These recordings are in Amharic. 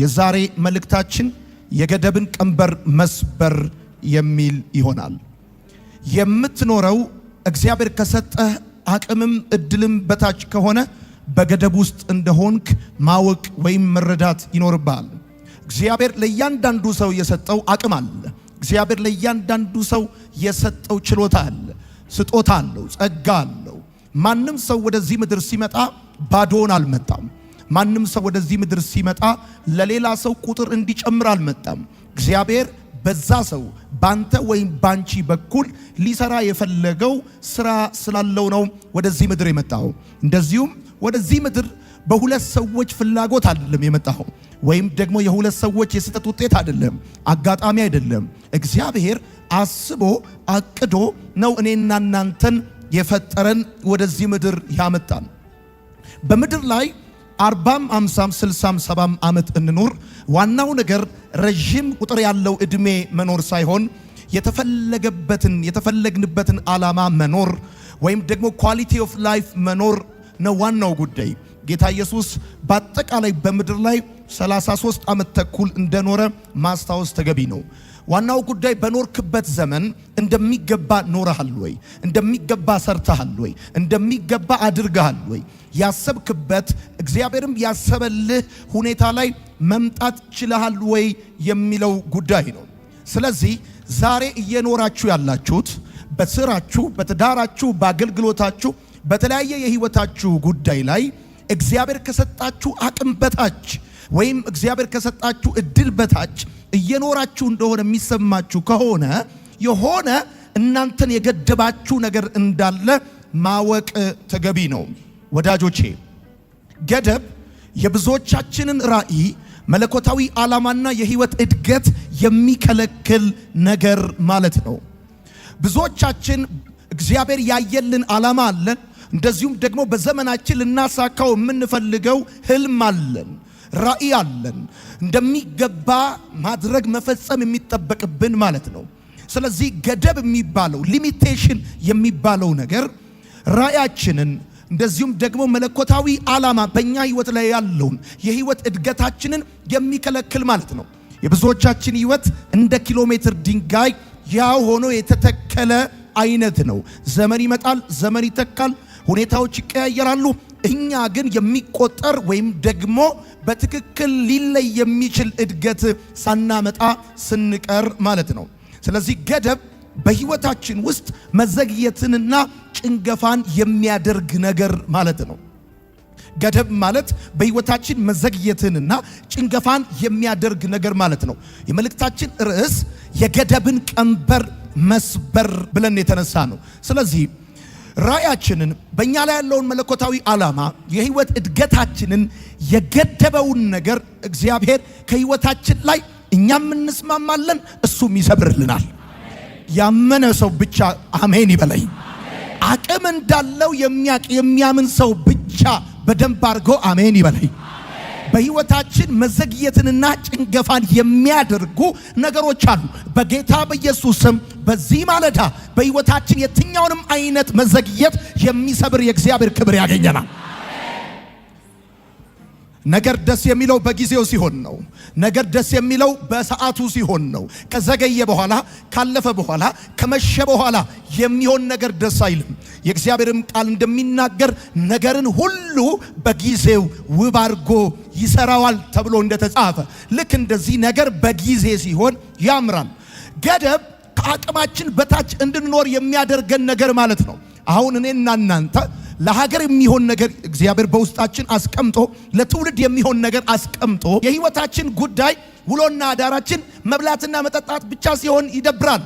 የዛሬ መልእክታችን የገደብን ቀንበር መስበር የሚል ይሆናል። የምትኖረው እግዚአብሔር ከሰጠህ አቅምም እድልም በታች ከሆነ በገደብ ውስጥ እንደሆንክ ማወቅ ወይም መረዳት ይኖርብሃል። እግዚአብሔር ለእያንዳንዱ ሰው የሰጠው አቅም አለ። እግዚአብሔር ለእያንዳንዱ ሰው የሰጠው ችሎታ አለ፣ ስጦታ አለው፣ ጸጋ አለው። ማንም ሰው ወደዚህ ምድር ሲመጣ ባዶን አልመጣም። ማንም ሰው ወደዚህ ምድር ሲመጣ ለሌላ ሰው ቁጥር እንዲጨምር አልመጣም። እግዚአብሔር በዛ ሰው ባንተ ወይም ባንቺ በኩል ሊሰራ የፈለገው ስራ ስላለው ነው ወደዚህ ምድር የመጣው። እንደዚሁም ወደዚህ ምድር በሁለት ሰዎች ፍላጎት አይደለም የመጣው፣ ወይም ደግሞ የሁለት ሰዎች የስህተት ውጤት አይደለም፣ አጋጣሚ አይደለም። እግዚአብሔር አስቦ አቅዶ ነው እኔና እናንተን የፈጠረን ወደዚህ ምድር ያመጣን። በምድር ላይ 40፣ 50፣ 60፣ 70 ዓመት እንኖር። ዋናው ነገር ረጅም ቁጥር ያለው እድሜ መኖር ሳይሆን የተፈለግንበትን ዓላማ መኖር ወይም ደግሞ ኳሊቲ ኦፍ ላይፍ መኖር ነው ዋናው ጉዳይ። ጌታ ኢየሱስ በአጠቃላይ በምድር ላይ 33 ዓመት ተኩል እንደኖረ ማስታወስ ተገቢ ነው። ዋናው ጉዳይ በኖርክበት ዘመን እንደሚገባ ኖረሃል ወይ? እንደሚገባ ሰርተሃል ወይ? እንደሚገባ አድርገሃል ወይ? ያሰብክበት እግዚአብሔርም ያሰበልህ ሁኔታ ላይ መምጣት ችለሃል ወይ የሚለው ጉዳይ ነው። ስለዚህ ዛሬ እየኖራችሁ ያላችሁት በስራችሁ፣ በትዳራችሁ፣ በአገልግሎታችሁ፣ በተለያየ የህይወታችሁ ጉዳይ ላይ እግዚአብሔር ከሰጣችሁ አቅም በታች ወይም እግዚአብሔር ከሰጣችሁ እድል በታች እየኖራችሁ እንደሆነ የሚሰማችሁ ከሆነ የሆነ እናንተን የገደባችሁ ነገር እንዳለ ማወቅ ተገቢ ነው። ወዳጆቼ፣ ገደብ የብዙዎቻችንን ራዕይ፣ መለኮታዊ ዓላማና የህይወት እድገት የሚከለክል ነገር ማለት ነው። ብዙዎቻችን እግዚአብሔር ያየልን ዓላማ አለን። እንደዚሁም ደግሞ በዘመናችን ልናሳካው የምንፈልገው ህልም አለን፣ ራዕይ አለን። እንደሚገባ ማድረግ መፈጸም የሚጠበቅብን ማለት ነው። ስለዚህ ገደብ የሚባለው ሊሚቴሽን የሚባለው ነገር ራዕያችንን እንደዚሁም ደግሞ መለኮታዊ ዓላማ በእኛ ህይወት ላይ ያለውን የህይወት እድገታችንን የሚከለክል ማለት ነው። የብዙዎቻችን ህይወት እንደ ኪሎ ሜትር ድንጋይ ያው ሆኖ የተተከለ አይነት ነው። ዘመን ይመጣል፣ ዘመን ይተካል፣ ሁኔታዎች ይቀያየራሉ። እኛ ግን የሚቆጠር ወይም ደግሞ በትክክል ሊለይ የሚችል እድገት ሳናመጣ ስንቀር ማለት ነው። ስለዚህ ገደብ በህይወታችን ውስጥ መዘግየትንና ጭንገፋን የሚያደርግ ነገር ማለት ነው። ገደብ ማለት በህይወታችን መዘግየትንና ጭንገፋን የሚያደርግ ነገር ማለት ነው። የመልእክታችን ርዕስ የገደብን ቀንበር መስበር ብለን የተነሳ ነው። ስለዚህ ራዕያችንን፣ በእኛ ላይ ያለውን መለኮታዊ ዓላማ፣ የህይወት እድገታችንን የገደበውን ነገር እግዚአብሔር ከህይወታችን ላይ እኛም እንስማማለን፣ እሱም ይሰብርልናል። ያመነ ሰው ብቻ አሜን ይበለኝ። አቅም እንዳለው የሚያምን ሰው ብቻ በደንብ አድርጎ አሜን ይበለኝ። በህይወታችን መዘግየትንና ጭንገፋን የሚያደርጉ ነገሮች አሉ። በጌታ በኢየሱስ ስም በዚህ ማለዳ በህይወታችን የትኛውንም አይነት መዘግየት የሚሰብር የእግዚአብሔር ክብር ያገኘናል። ነገር ደስ የሚለው በጊዜው ሲሆን ነው። ነገር ደስ የሚለው በሰዓቱ ሲሆን ነው። ከዘገየ በኋላ፣ ካለፈ በኋላ፣ ከመሸ በኋላ የሚሆን ነገር ደስ አይልም። የእግዚአብሔርም ቃል እንደሚናገር ነገርን ሁሉ በጊዜው ውብ አድርጎ ይሰራዋል ተብሎ እንደተጻፈ ልክ እንደዚህ ነገር በጊዜ ሲሆን ያምራል። ገደብ ከአቅማችን በታች እንድንኖር የሚያደርገን ነገር ማለት ነው። አሁን እኔና እናንተ ለሀገር የሚሆን ነገር እግዚአብሔር በውስጣችን አስቀምጦ፣ ለትውልድ የሚሆን ነገር አስቀምጦ፣ የህይወታችን ጉዳይ ውሎና አዳራችን መብላትና መጠጣት ብቻ ሲሆን ይደብራል።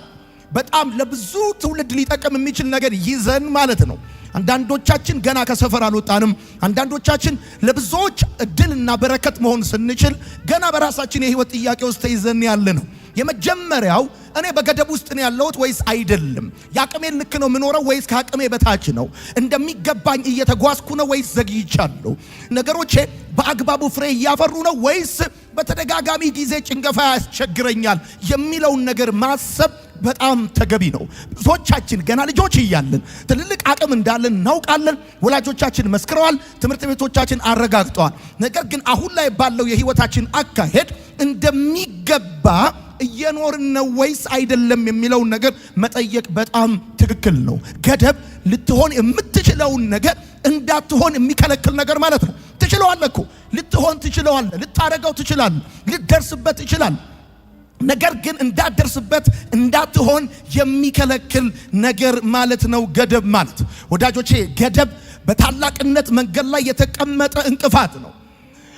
በጣም ለብዙ ትውልድ ሊጠቅም የሚችል ነገር ይዘን ማለት ነው። አንዳንዶቻችን ገና ከሰፈር አልወጣንም። አንዳንዶቻችን ለብዙዎች እድልና በረከት መሆን ስንችል ገና በራሳችን የህይወት ጥያቄ ውስጥ ተይዘን ያለ ነው። የመጀመሪያው እኔ በገደብ ውስጥ ነው ያለሁት ወይስ አይደለም? የአቅሜን ልክ ነው የምኖረው ወይስ ከአቅሜ በታች ነው? እንደሚገባኝ እየተጓዝኩ ነው ወይስ ዘግይቻለሁ? ነገሮቼ በአግባቡ ፍሬ እያፈሩ ነው ወይስ በተደጋጋሚ ጊዜ ጭንገፋ ያስቸግረኛል የሚለውን ነገር ማሰብ በጣም ተገቢ ነው። ብዙዎቻችን ገና ልጆች እያለን ትልልቅ አቅም እንዳለን እናውቃለን። ወላጆቻችን መስክረዋል፣ ትምህርት ቤቶቻችን አረጋግጠዋል። ነገር ግን አሁን ላይ ባለው የህይወታችን አካሄድ እንደሚገባ እየኖርን ነው ወይስ አይደለም የሚለውን ነገር መጠየቅ በጣም ትክክል ነው። ገደብ ልትሆን የምትችለውን ነገር እንዳትሆን የሚከለክል ነገር ማለት ነው። ትችለዋለህ እኮ ልትሆን ትችለዋለህ፣ ልታረገው ትችላለህ፣ ልትደርስበት ትችላለህ። ነገር ግን እንዳትደርስበት እንዳትሆን የሚከለክል ነገር ማለት ነው ገደብ ማለት። ወዳጆቼ ገደብ በታላቅነት መንገድ ላይ የተቀመጠ እንቅፋት ነው።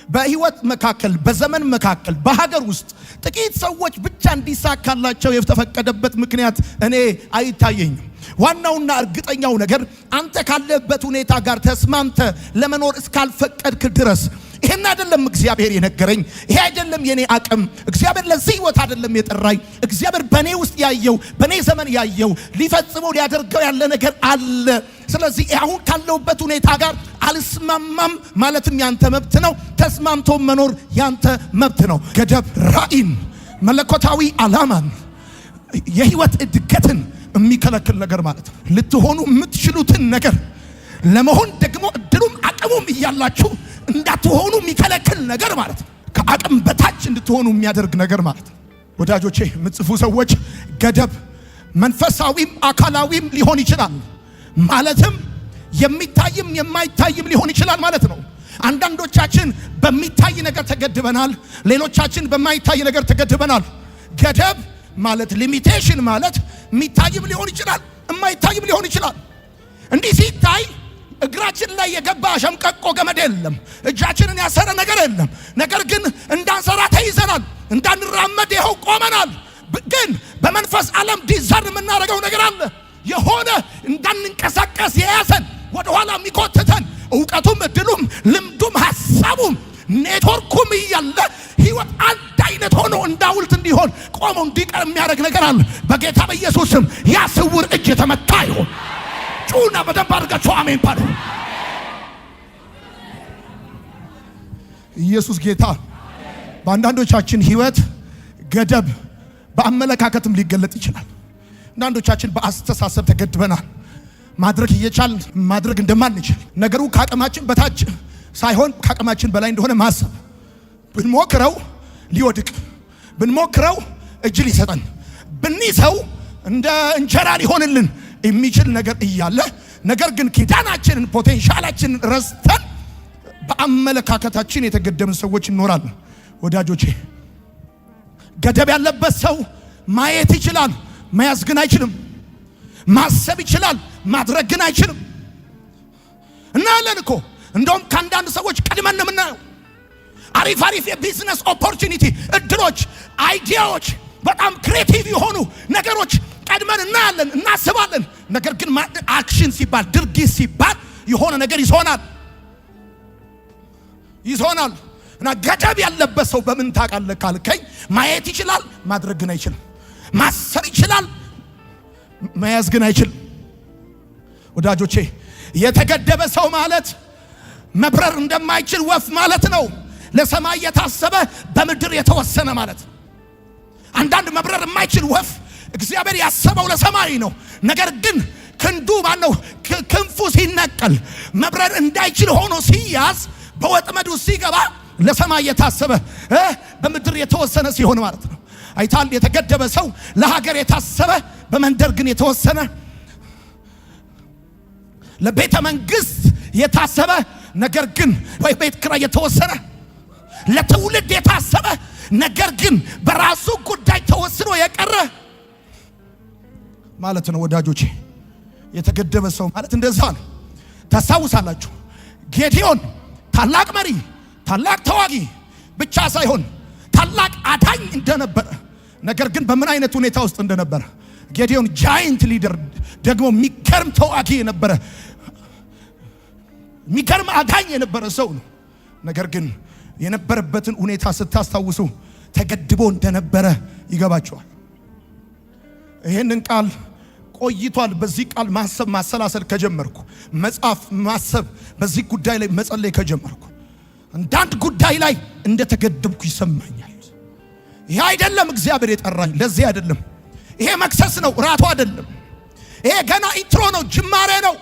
በህይወት መካከል፣ በዘመን መካከል፣ በሀገር ውስጥ ጥቂት ሰዎች ብቻ እንዲሳካላቸው የተፈቀደበት ምክንያት እኔ አይታየኝም። ዋናውና እርግጠኛው ነገር አንተ ካለበት ሁኔታ ጋር ተስማምተ ለመኖር እስካልፈቀድክ ድረስ ይሄን አይደለም እግዚአብሔር የነገረኝ፣ ይሄ አይደለም የኔ አቅም፣ እግዚአብሔር ለዚህ ህይወት አይደለም የጠራኝ። እግዚአብሔር በኔ ውስጥ ያየው፣ በኔ ዘመን ያየው፣ ሊፈጽመው ሊያደርገው ያለ ነገር አለ። ስለዚህ አሁን ካለውበት ሁኔታ ጋር አልስማማም ማለትም ያንተ መብት ነው። ተስማምቶ መኖር ያንተ መብት ነው። ገደብ ራእይን፣ መለኮታዊ ዓላማን፣ የህይወት እድገትን የሚከለክል ነገር ማለት ነው። ልትሆኑ የምትችሉትን ነገር ለመሆን ደግሞ እድሉም አቅሙም እያላችሁ እንዳትሆኑ የሚከለክል ነገር ማለት ነው። ከአቅም በታች እንድትሆኑ የሚያደርግ ነገር ማለት ነው። ወዳጆቼ የምትጽፉ ሰዎች ገደብ መንፈሳዊም አካላዊም ሊሆን ይችላል። ማለትም የሚታይም የማይታይም ሊሆን ይችላል ማለት ነው። አንዳንዶቻችን በሚታይ ነገር ተገድበናል፣ ሌሎቻችን በማይታይ ነገር ተገድበናል። ገደብ ማለት ሊሚቴሽን ማለት የሚታይም ሊሆን ይችላል፣ የማይታይም ሊሆን ይችላል። እንዲህ ሲታይ እግራችን ላይ የገባ ሸምቀቆ ገመድ የለም፣ እጃችንን ያሰረ ነገር የለም። ነገር ግን እንዳንሰራ ተይዘናል፣ እንዳንራመድ ይኸው ቆመናል። ግን በመንፈስ ዓለም ዲዛይን የምናደርገው ነገር አለ። የሆነ እንዳንንቀሳቀስ የያዘን ወደ ኋላ የሚኮትተን እውቀቱም እድሉም ልምዱም ሐሳቡም ኔትወርኩም እያለ ህይወት አንድ አይነት ሆኖ እንዳውልት እንዲሆን ቆሞ እንዲቀር የሚያደርግ ነገር አለ። በጌታ በኢየሱስ ስም ያ ስውር እጅ የተመታ ይሁን። ጩና በደንብ አድርጋችሁ አሜን ባሉ። ኢየሱስ ጌታ። በአንዳንዶቻችን ህይወት ገደብ በአመለካከትም ሊገለጥ ይችላል። አንዳንዶቻችን በአስተሳሰብ ተገድበናል። ማድረግ እየቻልን ማድረግ እንደማንችል፣ ነገሩ ከአቅማችን በታች ሳይሆን ከአቅማችን በላይ እንደሆነ ማሰብ፣ ብንሞክረው ሊወድቅ፣ ብንሞክረው እጅ ሊሰጠን፣ ብንይዘው እንደ እንጀራ ሊሆንልን የሚችል ነገር እያለ ነገር ግን ኪዳናችንን ፖቴንሻላችንን ረስተን በአመለካከታችን የተገደብን ሰዎች እንኖራለን። ወዳጆቼ ገደብ ያለበት ሰው ማየት ይችላል፣ መያዝ ግን አይችልም። ማሰብ ይችላል፣ ማድረግ ግን አይችልም። እናያለን እኮ እንደውም ከአንዳንድ ሰዎች ቀድመን ነው የምናየው። አሪፍ አሪፍ የቢዝነስ ኦፖርቹኒቲ እድሎች፣ አይዲያዎች፣ በጣም ክሬቲቭ የሆኑ ነገሮች ቀድመን እናያለን፣ እናስባለን። ነገር ግን አክሽን ሲባል ድርጊት ሲባል የሆነ ነገር ይሆናል። እና ገደብ ያለበት ሰው በምን ታውቃለህ ካልከኝ ማየት ይችላል፣ ማድረግ ግን አይችልም። ማሰር ይችላል፣ መያዝ ግን አይችልም። ወዳጆቼ የተገደበ ሰው ማለት መብረር እንደማይችል ወፍ ማለት ነው። ለሰማይ የታሰበ በምድር የተወሰነ ማለት ነው። አንዳንድ መብረር የማይችል ወፍ እግዚአብሔር ያሰበው ለሰማይ ነው። ነገር ግን ክንዱ ማነው ክንፉ ሲነቀል መብረር እንዳይችል ሆኖ ሲያዝ በወጥመዱ ሲገባ ለሰማይ የታሰበ በምድር የተወሰነ ሲሆን ማለት ነው። አይታል የተገደበ ሰው ለሀገር የታሰበ በመንደር ግን የተወሰነ፣ ለቤተ መንግስት የታሰበ ነገር ግን በቤት ኪራይ የተወሰነ፣ ለትውልድ የታሰበ ነገር ግን በራሱ ጉዳይ ተወስኖ የቀረ ማለት ነው። ወዳጆቼ የተገደበ ሰው ማለት እንደዛ ነው። ታስታውሳላችሁ ጌዲዮን ታላቅ መሪ፣ ታላቅ ተዋጊ ብቻ ሳይሆን ታላቅ አዳኝ እንደነበረ፣ ነገር ግን በምን አይነት ሁኔታ ውስጥ እንደነበረ ጌዲዮን ጃይንት ሊደር ደግሞ የሚገርም ተዋጊ የነበረ የሚገርም አዳኝ የነበረ ሰው ነው። ነገር ግን የነበረበትን ሁኔታ ስታስታውሱ ተገድቦ እንደነበረ ይገባቸዋል። ይሄንን ቃል ቆይቷል። በዚህ ቃል ማሰብ ማሰላሰል ከጀመርኩ፣ መጻፍ ማሰብ፣ በዚህ ጉዳይ ላይ መጸለይ ከጀመርኩ አንዳንድ ጉዳይ ላይ እንደተገደብኩ ይሰማኛል። ይሄ አይደለም እግዚአብሔር የጠራኝ፣ ለዚህ አይደለም። ይሄ መክሰስ ነው፣ ራቱ አይደለም። ይሄ ገና ኢንትሮ ነው፣ ጅማሬ ነው።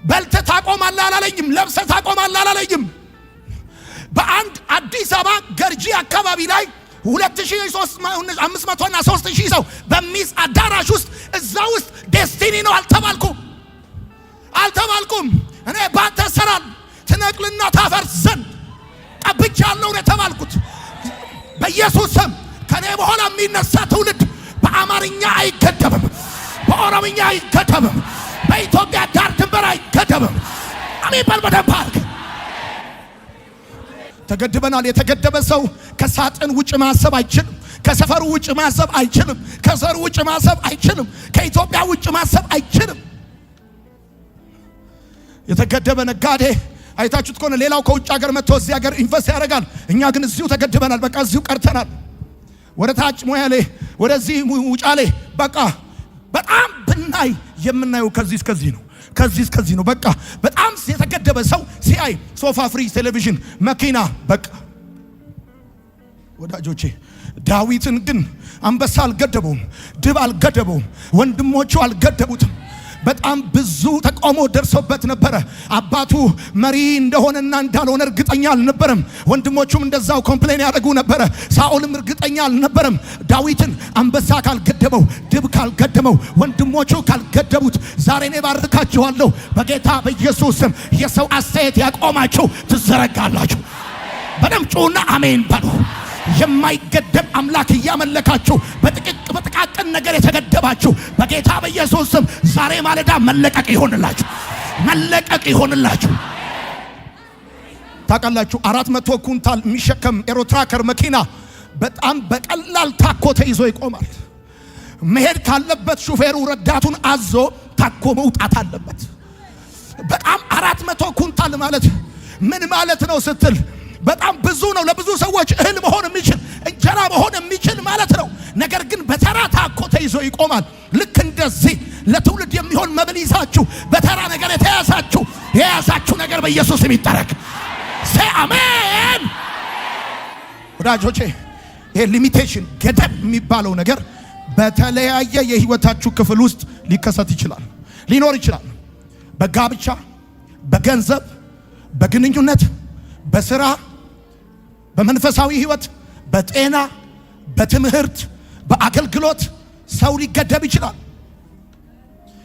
በልተህ ታቆማለህ አላለኝም፣ ለብሰህ ታቆማለህ አላለኝም። በአንድ አዲስ አበባ ገርጂ አካባቢ ላይ 2500 እና 3000 ሰው በሚስ አዳራሽ ውስጥ እዛ ውስጥ ዴስቲኒ ነው አልተባልኩም። እኔ ባንተ ሰራል ትነቅልና ታፈርስ ዘንድ ቀብቻለሁ ነው የተባልኩት። በኢየሱስ ስም ከኔ በኋላ የሚነሳ ትውልድ በአማርኛ አይገደብም፣ በኦሮምኛ አይገደብም፣ በኢትዮጵያ ዳር ድንበር አይገደብም። አሜን በል በደንብ አድርግ። ተገድበናል። የተገደበ ሰው ከሳጥን ውጭ ማሰብ አይችልም። ከሰፈሩ ውጭ ማሰብ አይችልም። ከዘሩ ውጭ ማሰብ አይችልም። ከኢትዮጵያ ውጭ ማሰብ አይችልም። የተገደበ ነጋዴ አይታችሁት ከሆነ ሌላው ከውጭ ሀገር መጥቶ እዚህ ሀገር ኢንቨስት ያደርጋል። እኛ ግን እዚሁ ተገድበናል። በቃ እዚሁ ቀርተናል። ወደ ታች ሞያሌ፣ ወደዚህ ውጫሌ፣ በቃ በጣም ብናይ የምናየው ከዚህ እስከዚህ ነው፣ ከዚህ እስከዚህ ነው። በቃ በጣም የተገደበ ሰው ሲያይ ሶፋ፣ ፍሪጅ፣ ቴሌቪዥን፣ መኪና በቃ። ወዳጆቼ ዳዊትን ግን አንበሳ አልገደበውም፣ ድብ አልገደበውም፣ ወንድሞቹ አልገደቡትም። በጣም ብዙ ተቃውሞ ደርሶበት ነበረ። አባቱ መሪ እንደሆነና እንዳልሆነ እርግጠኛ አልነበረም። ወንድሞቹም እንደዛው ኮምፕሌን ያደርጉ ነበረ። ሳኦልም እርግጠኛ አልነበረም። ዳዊትን አንበሳ ካልገደበው፣ ድብ ካልገደመው፣ ወንድሞቹ ካልገደቡት ዛሬ እኔ ባርካችኋለሁ በጌታ በኢየሱስ ስም። የሰው አስተያየት ያቆማችሁ ትዘረጋላችሁ። በደም ጩና አሜን በሉ። የማይገደብ አምላክ እያመለካችሁ በጥቃቅን ነገር የተገደባችሁ በጌታ በኢየሱስ ስም ዛሬ ማለዳ መለቀቅ ይሆንላችሁ፣ መለቀቅ ይሆንላችሁ። ታውቃላችሁ 400 ኩንታል የሚሸከም ኤሮትራከር መኪና በጣም በቀላል ታኮ ተይዞ ይቆማል። መሄድ ካለበት ሹፌሩ ረዳቱን አዞ ታኮ መውጣት አለበት። በጣም 400 ኩንታል ማለት ምን ማለት ነው ስትል በጣም ብዙ ነው። ለብዙ ሰዎች እህል መሆን የሚችል እንጀራ መሆን የሚችል ማለት ነው። ነገር ግን በተራ ታኮ ተይዞ ይቆማል። ልክ እንደዚህ ለትውልድ የሚሆን መብል ይዛችሁ በተራ ነገር የያዛችሁ ነገር በኢየሱስ የሚጠረግ ሰ አሜን። ወዳጆቼ ይሄ ሊሚቴሽን ገደብ የሚባለው ነገር በተለያየ የህይወታችሁ ክፍል ውስጥ ሊከሰት ይችላል፣ ሊኖር ይችላል። በጋብቻ፣ በገንዘብ፣ በግንኙነት፣ በስራ፣ በመንፈሳዊ ህይወት፣ በጤና፣ በትምህርት፣ በአገልግሎት ሰው ሊገደብ ይችላል።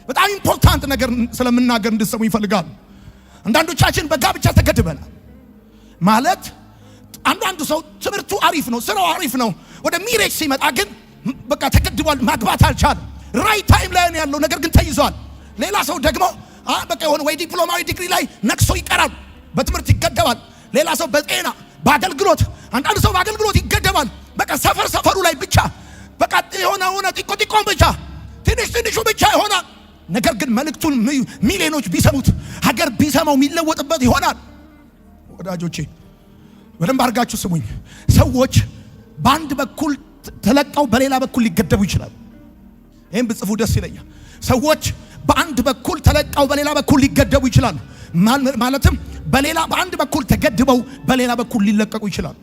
በጣም ኢምፖርታንት ነገር ስለምናገር እንድትሰሙ ይፈልጋል። አንዳንዶቻችን በጋብቻ ተገድበናል። ማለት አንዳንዱ ሰው ትምህርቱ አሪፍ ነው፣ ስራው አሪፍ ነው፣ ወደ ሚሬጅ ሲመጣ ግን በቃ ተገድቧል፣ ማግባት አልቻለም። ራይት ታይም ላይ ነው ያለው፣ ነገር ግን ተይዟል። ሌላ ሰው ደግሞ በቃ የሆነ ወይ ዲፕሎማዊ ዲግሪ ላይ ነክሶ ይቀራል፣ በትምህርት ይገደባል። ሌላ ሰው በጤና፣ በአገልግሎት፣ አንዳንድ ሰው በአገልግሎት ይገደባል። በቃ ሰፈሩ ላይ ብቻ በቃ የሆነ ጢቆም ብቻ ትንሹ ብቻ ይሆናል። ነገር ግን መልእክቱን ሚሊዮኖች ቢሰሙት፣ ሀገር ቢሰማው የሚለወጥበት ይሆናል። ወዳጆቼ በደንብ አድርጋችሁ ስሙኝ። ሰዎች በአንድ በኩል ተለቀው በሌላ በኩል ሊገደቡ ይችላል። ይህም ብጽፉ ደስ ይለኛል። ሰዎች በአንድ በኩል ተለቀው በሌላ በኩል ሊገደቡ ይችላሉ። ማለትም በአንድ በኩል ተገድበው በሌላ በኩል ሊለቀቁ ይችላሉ።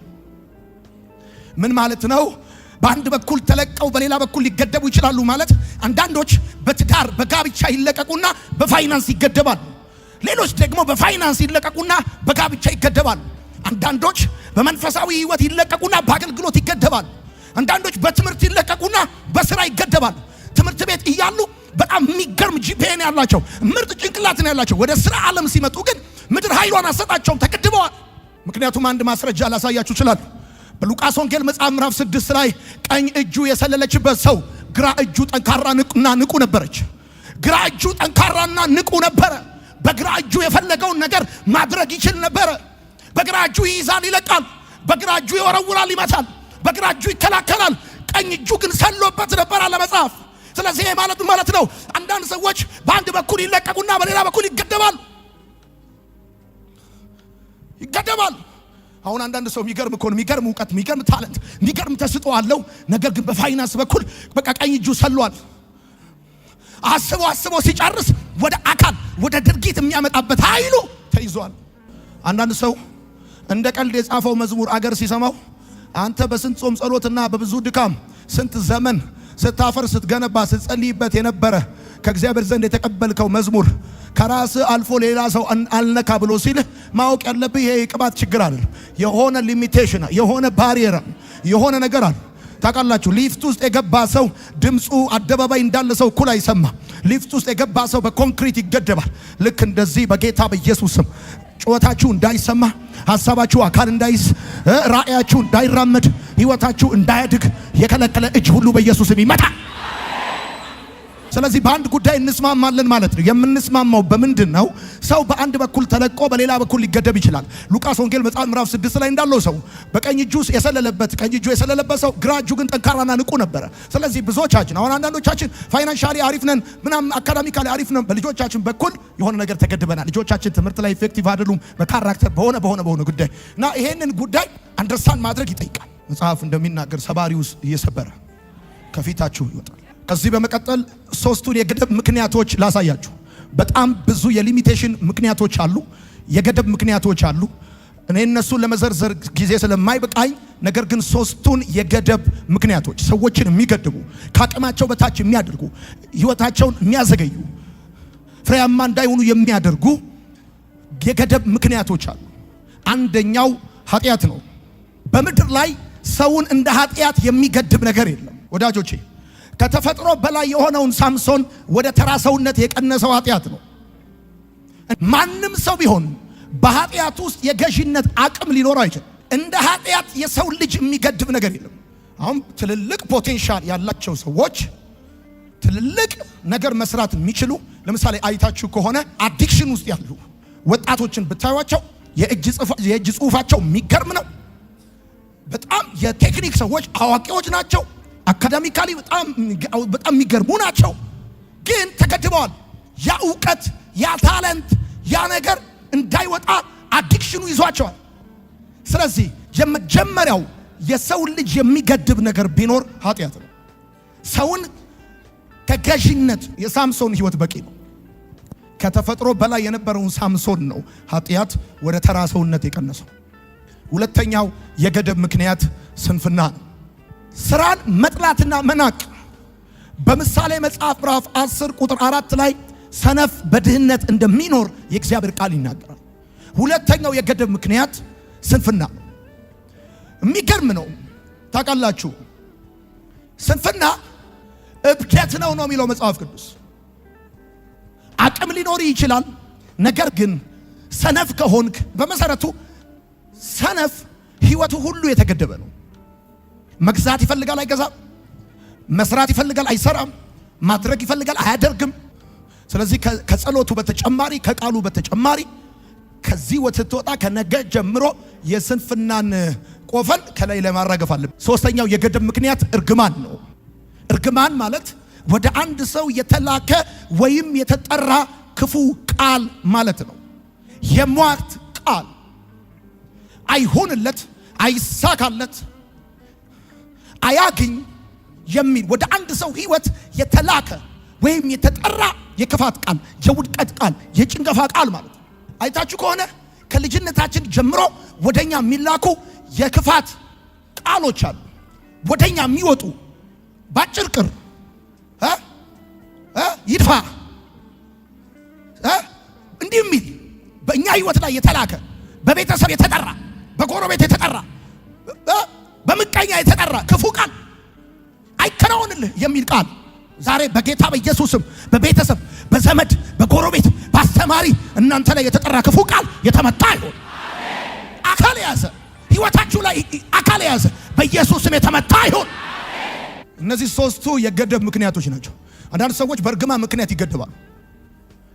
ምን ማለት ነው? በአንድ በኩል ተለቀው በሌላ በኩል ሊገደቡ ይችላሉ ማለት አንዳንዶች በትዳር በጋብቻ ይለቀቁና በፋይናንስ ይገደባሉ። ሌሎች ደግሞ በፋይናንስ ይለቀቁና በጋብቻ ይገደባሉ። አንዳንዶች በመንፈሳዊ ሕይወት ይለቀቁና በአገልግሎት ይገደባሉ። አንዳንዶች በትምህርት ይለቀቁና በስራ ይገደባሉ። ትምህርት ቤት እያሉ በጣም የሚገርም ጂፒኤን ያላቸው ምርጥ ጭንቅላት ነው ያላቸው። ወደ ስራ ዓለም ሲመጡ ግን ምድር ኃይሏን አሰጣቸውም፣ ተገድበዋል። ምክንያቱም አንድ ማስረጃ ላሳያችሁ ይችላል። በሉቃስ ወንጌል መጽሐፍ ምዕራፍ 6 ላይ ቀኝ እጁ የሰለለችበት ሰው ግራ እጁ ጠንካራና ንቁ ነበረች። ግራ እጁ ጠንካራና ንቁ ነበረ። በግራ እጁ የፈለገውን ነገር ማድረግ ይችል ነበረ። በግራ እጁ ይይዛል፣ ይለቃል። በግራ እጁ ይወረውራል፣ ይመታል። በግራ እጁ ይከላከላል። ቀኝ እጁ ግን ሰሎበት ነበር አለ መጽሐፍ። ስለዚህ ማለት ነው አንዳንድ ሰዎች በአንድ በኩል ይለቀቁና በሌላ በኩል ይገደባል። አሁን አንዳንድ ሰው የሚገርም እኮ ነው፣ የሚገርም እውቀት፣ የሚገርም ታለንት፣ የሚገርም ተስጦ አለው። ነገር ግን በፋይናንስ በኩል በቃ ቀኝ እጁ ሰሏል። አስቦ ሲጨርስ ወደ አካል ወደ ድርጊት የሚያመጣበት ኃይሉ ተይዟል። አንዳንድ ሰው እንደ ቀልድ የጻፈው መዝሙር አገር ሲሰማው አንተ በስንት ጾም ጸሎትና በብዙ ድካም ስንት ዘመን ስታፈር ስትገነባ ስትጸልይበት የነበረ ከእግዚአብሔር ዘንድ የተቀበልከው መዝሙር ከራስ አልፎ ሌላ ሰው አልነካ ብሎ ሲል ማወቅ ያለብህ ይሄ የቅባት ችግር አለ። የሆነ ሊሚቴሽን የሆነ ባሪየር የሆነ ነገር አለ። ታውቃላችሁ ሊፍት ውስጥ የገባ ሰው ድምፁ አደባባይ እንዳለ ሰው እኩል አይሰማ። ሊፍት ውስጥ የገባ ሰው በኮንክሪት ይገደባል። ልክ እንደዚህ በጌታ በኢየሱስ ስም ጩኸታችሁ እንዳይሰማ፣ ሐሳባችሁ አካል እንዳይስ፣ ራእያችሁ እንዳይራመድ፣ ህይወታችሁ እንዳያድግ የከለከለ እጅ ሁሉ በኢየሱስ ስም ይመታ። ስለዚህ በአንድ ጉዳይ እንስማማለን ማለት ነው። የምንስማማው በምንድን ነው? ሰው በአንድ በኩል ተለቆ በሌላ በኩል ሊገደብ ይችላል። ሉቃስ ወንጌል መጽሐፍ ምዕራፍ 6 ላይ እንዳለው ሰው በቀኝ እጁ የሰለለበት ሰው ግራ እጁ ግን ጠንካራና ንቁ ነበረ። ስለዚህ ብዙዎቻችን አሁን አንዳንዶቻችን ፋይናንሻሊ አሪፍ ነን፣ ምናምን አካዳሚካሊ አሪፍ ነን፣ በልጆቻችን በኩል የሆነ ነገር ተገድበናል። ልጆቻችን ትምህርት ላይ ኢፌክቲቭ አይደሉም፣ በካራክተር በሆነ ጉዳይ እና ይሄንን ጉዳይ አንደርስታንድ ማድረግ ይጠይቃል። መጽሐፍ እንደሚናገር ሰባሪው እየሰበረ ከፊታችሁ ይወጣል። ከዚህ በመቀጠል ሶስቱን የገደብ ምክንያቶች ላሳያችሁ። በጣም ብዙ የሊሚቴሽን ምክንያቶች አሉ፣ የገደብ ምክንያቶች አሉ። እኔ እነሱን ለመዘርዘር ጊዜ ስለማይበቃኝ፣ ነገር ግን ሶስቱን የገደብ ምክንያቶች ሰዎችን የሚገድቡ ከአቅማቸው በታች የሚያደርጉ ህይወታቸውን የሚያዘገዩ ፍሬያማ እንዳይሆኑ የሚያደርጉ የገደብ ምክንያቶች አሉ። አንደኛው ኃጢአት ነው። በምድር ላይ ሰውን እንደ ኃጢአት የሚገድብ ነገር የለም ወዳጆቼ። ከተፈጥሮ በላይ የሆነውን ሳምሶን ወደ ተራ ሰውነት የቀነሰው ኃጢአት ነው። ማንም ሰው ቢሆን በኃጢአት ውስጥ የገዥነት አቅም ሊኖረው አይችልም። እንደ ኃጢአት የሰው ልጅ የሚገድብ ነገር የለም። አሁን ትልልቅ ፖቴንሻል ያላቸው ሰዎች ትልልቅ ነገር መስራት የሚችሉ ለምሳሌ አይታችሁ ከሆነ አዲክሽን ውስጥ ያሉ ወጣቶችን ብታዩቸው የእጅ ጽሑፋቸው የሚገርም ነው። በጣም የቴክኒክ ሰዎች አዋቂዎች ናቸው። አካዳሚካሊ በጣም የሚገርሙ ናቸው። ግን ተገድበዋል። ያ እውቀት፣ ያ ታለንት፣ ያ ነገር እንዳይወጣ አዲክሽኑ ይዟቸዋል። ስለዚህ የመጀመሪያው የሰው ልጅ የሚገድብ ነገር ቢኖር ኃጢአት ነው። ሰውን ከገዥነት የሳምሶን ህይወት በቂ ነው። ከተፈጥሮ በላይ የነበረውን ሳምሶን ነው ኃጢአት ወደ ተራ ሰውነት የቀነሰው። ሁለተኛው የገደብ ምክንያት ስንፍና ነው። ስራን መጥላትና መናቅ። በምሳሌ መጽሐፍ ምዕራፍ 10 ቁጥር 4 ላይ ሰነፍ በድህነት እንደሚኖር የእግዚአብሔር ቃል ይናገራል። ሁለተኛው የገደብ ምክንያት ስንፍና ነው። የሚገርም ነው። ታውቃላችሁ ስንፍና እብደት ነው የሚለው መጽሐፍ ቅዱስ። አቅም ሊኖር ይችላል፣ ነገር ግን ሰነፍ ከሆንክ በመሰረቱ ሰነፍ ህይወቱ ሁሉ የተገደበ ነው። መግዛት ይፈልጋል፣ አይገዛም። መስራት ይፈልጋል፣ አይሰራም። ማድረግ ይፈልጋል፣ አያደርግም። ስለዚህ ከጸሎቱ በተጨማሪ ከቃሉ በተጨማሪ ከዚህ ወጥቶጣ ከነገ ጀምሮ የስንፍናን ቆፈን ከላይ ለማራገፍ አለ። ሶስተኛው የገደብ ምክንያት እርግማን ነው። እርግማን ማለት ወደ አንድ ሰው የተላከ ወይም የተጠራ ክፉ ቃል ማለት ነው። የሟርት ቃል አይሆንለት፣ አይሳካለት፣ አያግኝ የሚል ወደ አንድ ሰው ህይወት የተላከ ወይም የተጠራ የክፋት ቃል፣ የውድቀት ቃል፣ የጭንገፋ ቃል ማለት ነው። አይታችሁ ከሆነ ከልጅነታችን ጀምሮ ወደኛ የሚላኩ የክፋት ቃሎች አሉ። ወደኛ የሚወጡ ባጭር ቅር ይድፋ እንዲህ የሚል በእኛ ህይወት ላይ የተላከ በቤተሰብ የተጠራ በጎረቤት የተጠራ በምቀኛ የተጠራ ክፉ ቃል አይከናወንልህ የሚል ቃል ዛሬ በጌታ በኢየሱስም በቤተሰብ በዘመድ በጎረቤት በአስተማሪ እናንተ ላይ የተጠራ ክፉ ቃል የተመታ ይሁን። አካል ያዘ ህይወታችሁ ላይ አካል ያዘ በኢየሱስም የተመታ ይሁን። እነዚህ ሶስቱ የገደብ ምክንያቶች ናቸው። አንዳንድ ሰዎች በእርግማን ምክንያት ይገደባሉ።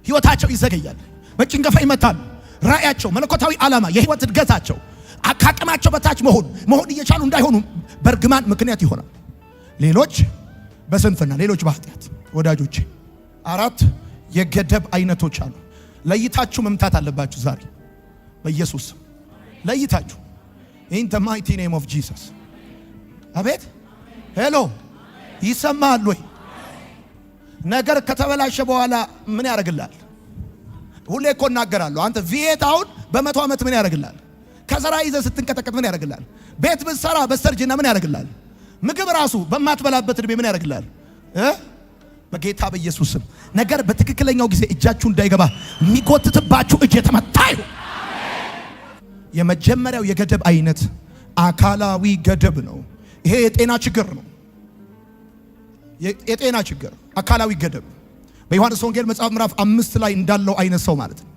ህይወታቸው ይዘገያል፣ በጭንገፋ ይመታሉ። ራእያቸው፣ መለኮታዊ ዓላማ፣ የህይወት እድገታቸው አካቅማቸው በታች መሆን እየቻሉ እንዳይሆኑ በእርግማን ምክንያት ይሆናል። ሌሎች በስንፍና፣ ሌሎች በኃጢአት። ወዳጆቼ 4 የገደብ አይነቶች አሉ። ለይታችሁ መምታት አለባችሁ ዛሬ በኢየሱስ ለይታችሁ። in the mighty name of Jesus። አቤት ሄሎ ይሰማል ወይ? ነገር ከተበላሸ በኋላ ምን ያደርግላል? ሁሌ እኮ እናገራለሁ። አንተ ቪየት አሁን በ100 ዓመት ምን ያደርግላል? ከዘራ ይዘህ ስትንቀጠቀጥ ምን ያደርግልሃል? ቤት ብትሰራ በስተርጅና ምን ያደርግልሃል? ምግብ ራሱ በማትበላበት እድሜ ምን ያደርግልሃል? በጌታ በኢየሱስ ስም ነገር በትክክለኛው ጊዜ እጃችሁ እንዳይገባ የሚጎትትባችሁ እጅ የተመታ ይሁን። የመጀመሪያው የገደብ አይነት አካላዊ ገደብ ነው። ይሄ የጤና ችግር ነው። የጤና ችግር አካላዊ ገደብ በዮሐንስ ወንጌል መጽሐፍ ምዕራፍ 5 ላይ እንዳለው አይነት ሰው ማለት ነው።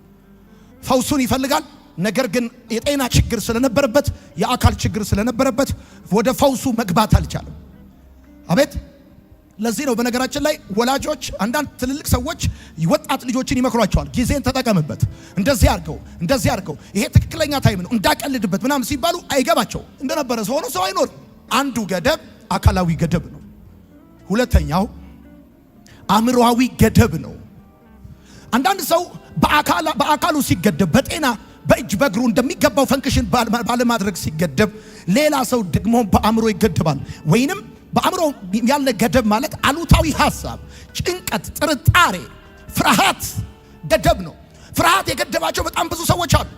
ፈውሱን ይፈልጋል። ነገር ግን የጤና ችግር ስለነበረበት የአካል ችግር ስለነበረበት ወደ ፈውሱ መግባት አልቻለም። አቤት! ለዚህ ነው በነገራችን ላይ ወላጆች አንዳንድ ትልልቅ ሰዎች ወጣት ልጆችን ይመክሯቸዋል። ጊዜን ተጠቀምበት፣ እንደዚህ አድርገው፣ ይሄ ትክክለኛ ታይም ነው እንዳቀልድበት ምናምን ሲባሉ አይገባቸው። እንደነበረ ሰው ሆኖ ሰው አይኖርም። አንዱ ገደብ አካላዊ ገደብ ነው። ሁለተኛው አእምሮአዊ ገደብ ነው። አንዳንድ ሰው በአካሉ ሲገደብ፣ በጤና በእጅ በእግሩ እንደሚገባው ፈንክሽን ባለማድረግ ሲገደብ፣ ሌላ ሰው ደግሞ በአእምሮ ይገደባል። ወይንም በአእምሮ ያለ ገደብ ማለት አሉታዊ ሐሳብ፣ ጭንቀት፣ ጥርጣሬ፣ ፍርሃት ገደብ ነው። ፍርሃት የገደባቸው በጣም ብዙ ሰዎች አሉ።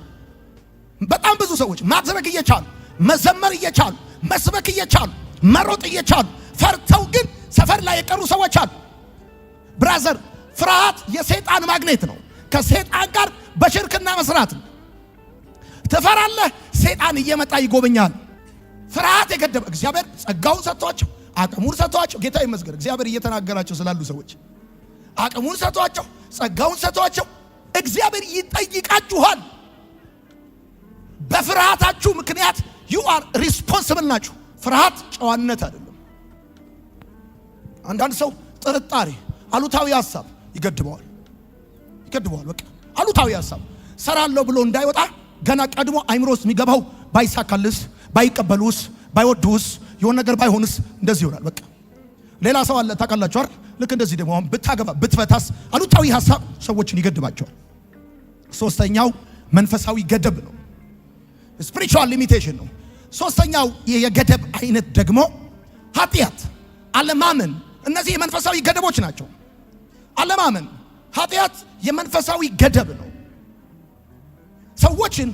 በጣም ብዙ ሰዎች ማድረግ እየቻሉ መዘመር እየቻሉ መስበክ እየቻሉ መሮጥ እየቻሉ ፈርተው ግን ሰፈር ላይ የቀሩ ሰዎች አሉ። ብራዘር፣ ፍርሃት የሰይጣን ማግኔት ነው። ከሰይጣን ጋር በሽርክና መስራት ነው። ትፈራለህ፣ ሰይጣን እየመጣ ይጎበኛል። ፍርሃት የገደበ እግዚአብሔር ጸጋውን ሰጥቷቸው አቅሙን ሰጥቷቸው፣ ጌታ ይመስገን እግዚአብሔር እየተናገራቸው ስላሉ ሰዎች አቅሙን ሰጥቷቸው ጸጋውን ሰጥቷቸው፣ እግዚአብሔር ይጠይቃችኋል። በፍርሃታችሁ ምክንያት you are responsible ናችሁ። ፍርሃት ጨዋነት አይደለም። አንዳንድ ሰው ጥርጣሬ፣ አሉታዊ ሐሳብ ይገድበዋል። በቃ አሉታዊ ሐሳብ ሰራለሁ ብሎ እንዳይወጣ ገና ቀድሞ አይምሮስ የሚገባው ባይሳካልስ፣ ባይቀበሉስ፣ ባይወዱስ፣ የሆነ ነገር ባይሆንስ እንደዚህ ይሆናል። በቃ ሌላ ሰው አለ ታውቃላችሁ አይደል? ልክ እንደዚህ ደግሞ አሁን ብታገባ ብትፈታስ አሉታዊ ሐሳብ ሰዎችን ይገድባቸዋል። ሶስተኛው መንፈሳዊ ገደብ ነው። ስፒሪቹዋል ሊሚቴሽን ነው። ሶስተኛው የገደብ አይነት ደግሞ ኃጢአት፣ አለማመን። እነዚህ የመንፈሳዊ ገደቦች ናቸው። አለማመን፣ ኃጢአት የመንፈሳዊ ገደብ ነው። ሰዎችን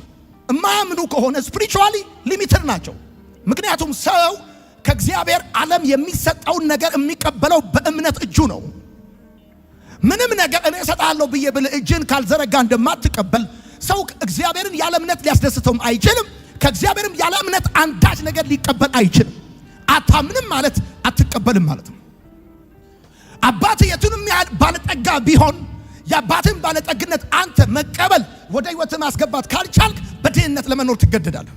የማያምኑ ከሆነ ስፒሪቹዋሊ ሊሚትድ ናቸው። ምክንያቱም ሰው ከእግዚአብሔር ዓለም የሚሰጠውን ነገር የሚቀበለው በእምነት እጁ ነው። ምንም ነገር እኔ እሰጣለሁ ብዬ ብለህ እጅን ካልዘረጋ እንደማትቀበል ሰው እግዚአብሔርን ያለ እምነት ሊያስደስተውም አይችልም። ከእግዚአብሔርም ያለ እምነት አንዳች ነገር ሊቀበል አይችልም። አታምንም ማለት አትቀበልም ማለት ነው። አባት የቱንም ያህል ባለጠጋ ቢሆን የአባትን ባለጠግነት አንተ መቀበል ወደ ህይወት ማስገባት ካልቻልክ በድህነት ለመኖር ትገደዳለህ።